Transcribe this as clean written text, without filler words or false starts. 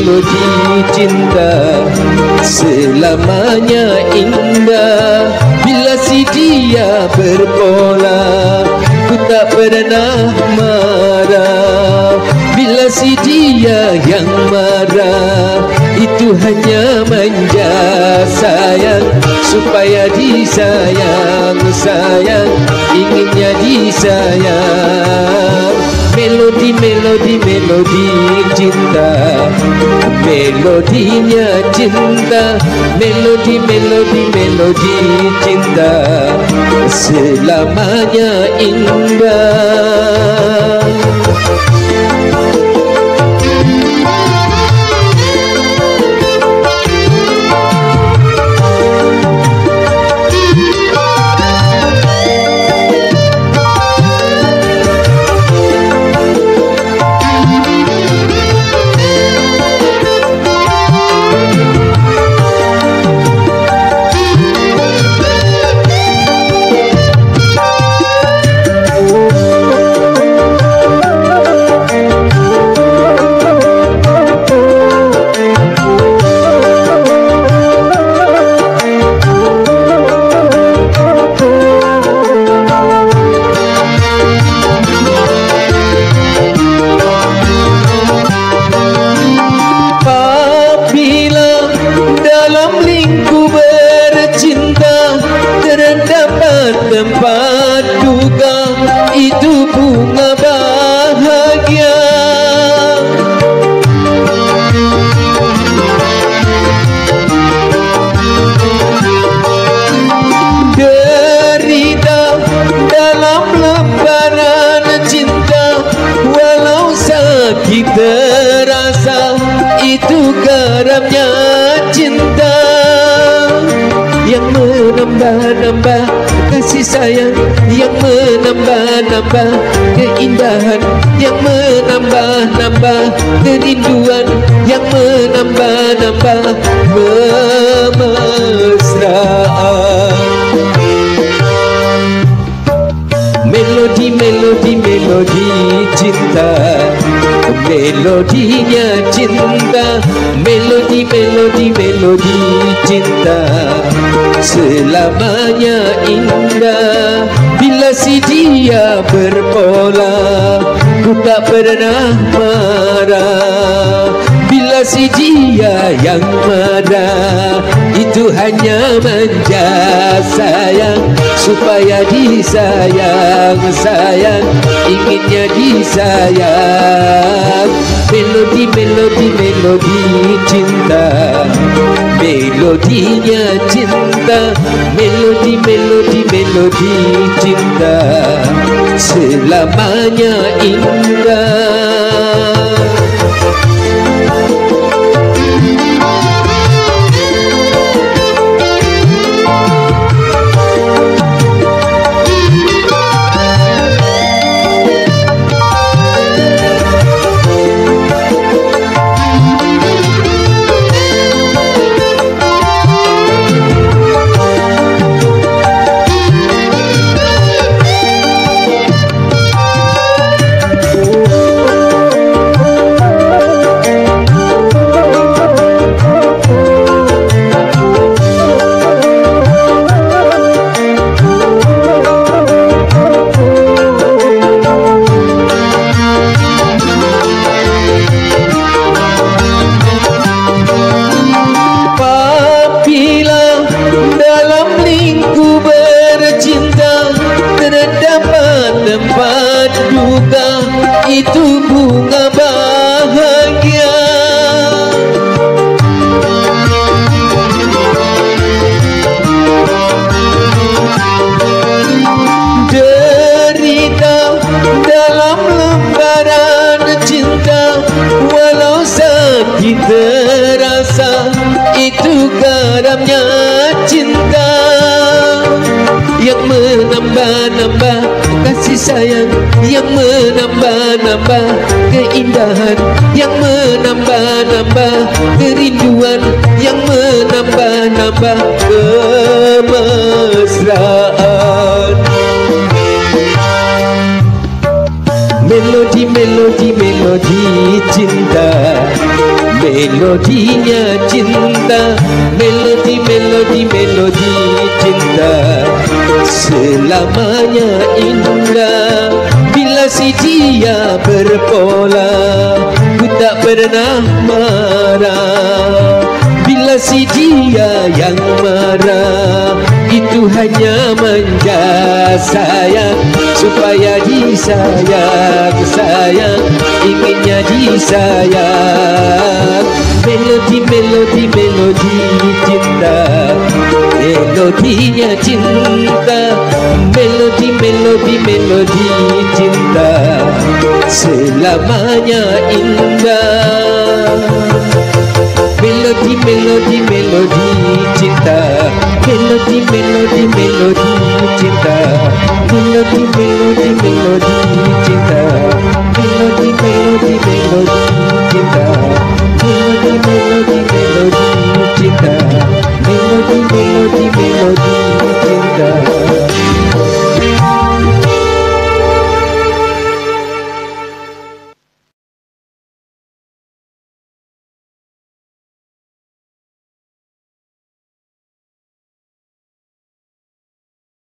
melodi cinta selamanya indah. Bila si dia berpola, ku tak pernah marah. Bila si dia yang marah, itu hanya manja sayang, supaya disayang. Sayang, inginnya disayang. Melodi, melodi, melodi cinta, melodinya cinta. Melodi, melodi, melodi cinta selamanya indah. Tempat duka itu bunga bahagia. Derita dalam lembaran cinta, walau sakit terasa, itu garamnya cinta yang menambah-nambah kasih sayang, yang menambah-nambah keindahan, yang menambah-nambah kerinduan, yang menambah-nambah kemesraan. Melodi, melodi, melodi cinta, melodinya cinta. Melodi, melodi, melodi cinta selamanya indah. Bila si dia berpola, ku tak pernah marah. Bila si dia yang marah, itu hanya manja sayang, supaya disayang. Sayang, inginnya disayang. Melodi, melodi, melodi cinta, melodinya cinta. Melodi, melodi, melodi cinta selamanya indah. Tempat duka itu bunga bahagia. Derita dalam lembaran cinta, walau sakit terasa, itu garamnya cinta yang menambah-nambah kasih sayang, yang menambah-nambah keindahan, yang menambah-nambah kerinduan, yang menambah-nambah kemesraan. Melodi, melodi, melodi cinta, melodinya cinta, melodi cinta selamanya indah. Bila si dia berpola, ku tak pernah marah. Bila si dia yang marah, itu hanya manja sayang, supaya disayang, sayang, inginnya disayang. Melodi cinta, melodinya cinta, melodi cinta selamanya indah. Melodi cinta, melodi cinta, melodi